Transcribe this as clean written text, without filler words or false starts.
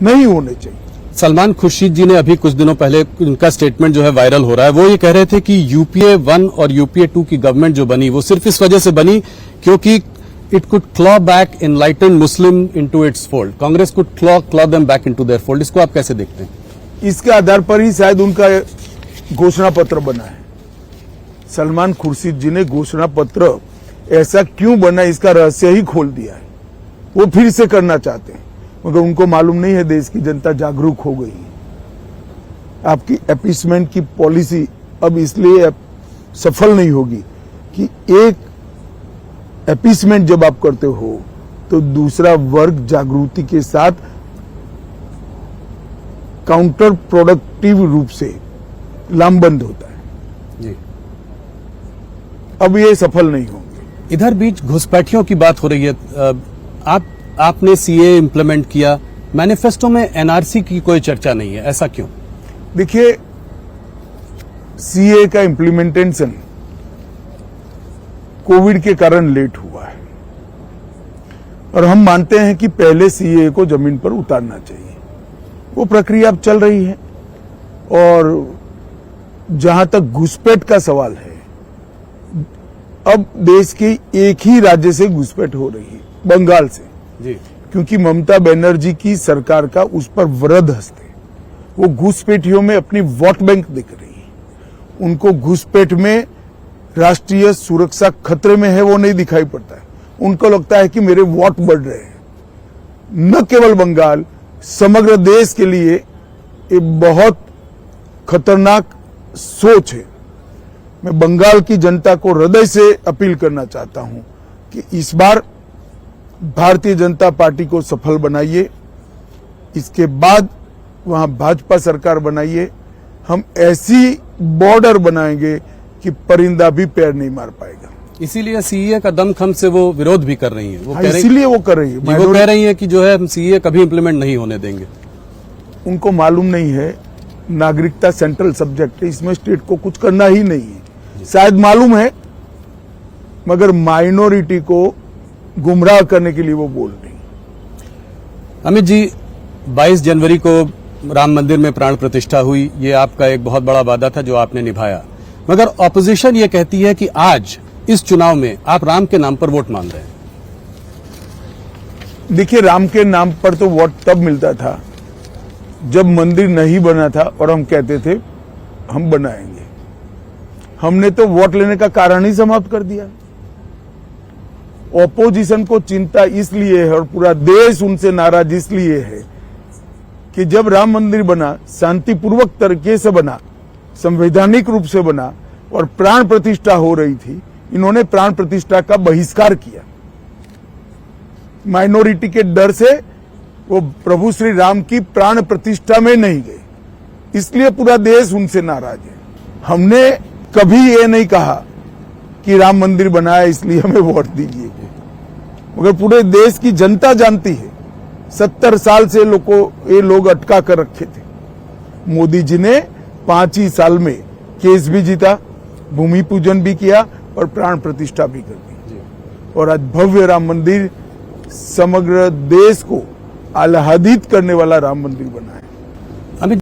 नहीं होने चाहिए। सलमान खुर्शीद जी ने अभी कुछ दिनों पहले उनका स्टेटमेंट जो है वायरल हो रहा है, वो ये कह रहे थे कि यूपीए 1 और यूपीए 2 की गवर्नमेंट जो बनी वो सिर्फ इस वजह से बनी क्योंकि it could claw back enlightened Muslim into its fold, Congress could claw them back into their fold. इसको आप कैसे देखते हैं? इसके आधार पर ही शायद उनका घोषणा पत्र बना है। सलमान खुर्शीद जी ने घोषणा पत्र ऐसा क्यों बना, इसका रहस्य ही खोल दिया है। वो फिर से करना चाहते हैं, मगर उनको मालूम नहीं है देश की जनता जागरूक हो गई है। आपकी अपीसमेंट की पॉलिसी अब इसलिए सफल नहीं होगी कि एक अपीसमेंट जब आप करते हो तो दूसरा वर्ग जागृति के साथ काउंटर प्रोडक्टिव रूप से लामबंद होता है जी। अब ये सफल नहीं होंगे। इधर बीच घुसपैठियों की बात हो रही है। आपने सीए इंप्लीमेंट किया, मैनिफेस्टो में एनआरसी की कोई चर्चा नहीं है, ऐसा क्यों? देखिए, सीए का इम्प्लीमेंटेशन कोविड के कारण लेट हुआ है और हम मानते हैं कि पहले सीए को जमीन पर उतारना चाहिए। वो प्रक्रिया अब चल रही है और जहां तक घुसपैठ का सवाल है, अब देश के एक ही राज्य से घुसपैठ हो रही है, बंगाल से जी। क्योंकि ममता बनर्जी की सरकार का उस पर वरद हस्ते, वो घुसपैठियों में अपनी वोट बैंक दिख रही है। उनको घुसपैठ में राष्ट्रीय सुरक्षा खतरे में है वो नहीं दिखाई पड़ता है। उनको लगता है कि मेरे वोट बढ़ रहे हैं। न केवल बंगाल, समग्र देश के लिए ये बहुत खतरनाक सोच है। मैं बंगाल की जनता को हृदय से अपील करना चाहता हूं कि इस बार भारतीय जनता पार्टी को सफल बनाइए, इसके बाद वहां भाजपा सरकार बनाइए। हम ऐसी बॉर्डर बनाएंगे कि परिंदा भी पैर नहीं मार पाएगा। इसीलिए सीए का दमखम से वो विरोध भी कर रही हैं। वो इसीलिए वो कर रही है। वो कह रही है कि जो है हम सीए कभी इंप्लीमेंट नहीं होने देंगे। उनको मालूम नहीं है नागरिकता सेंट्रल सब्जेक्ट है, इसमें स्टेट को कुछ करना ही नहीं है। शायद मालूम है, मगर माइनॉरिटी को गुमराह करने के लिए वो बोल रही। अमित जी, 22 जनवरी को राम मंदिर में प्राण प्रतिष्ठा हुई, ये आपका एक बहुत बड़ा वादा था जो आपने निभाया, मगर ऑपोजिशन ये कहती है कि आज इस चुनाव में आप राम के नाम पर वोट मांग रहे हैं। देखिए, राम के नाम पर तो वोट तब मिलता था जब मंदिर नहीं बना था और हम कहते थे हम बनाएंगे। हमने तो वोट लेने का कारण ही समाप्त कर दिया। ऑपोजिशन को चिंता इसलिए है और पूरा देश उनसे नाराज इसलिए है कि जब राम मंदिर बना, शांतिपूर्वक तरीके से बना, संवैधानिक रूप से बना और प्राण प्रतिष्ठा हो रही थी, इन्होंने प्राण प्रतिष्ठा का बहिष्कार किया। माइनॉरिटी के डर से वो प्रभु श्री राम की प्राण प्रतिष्ठा में नहीं गए, इसलिए पूरा देश उनसे नाराज है। हमने कभी ये नहीं कहा कि राम मंदिर बनाया इसलिए हमें वोट दीजिए, मगर पूरे देश की जनता जानती है 70 साल से ये लोग अटका कर रखे थे। मोदी जी ने 5 ही साल में केस भी जीता, भूमि पूजन भी किया और प्राण प्रतिष्ठा भी कर दी और आज भव्य राम मंदिर समग्र देश को आह्लादित करने वाला राम मंदिर बना है।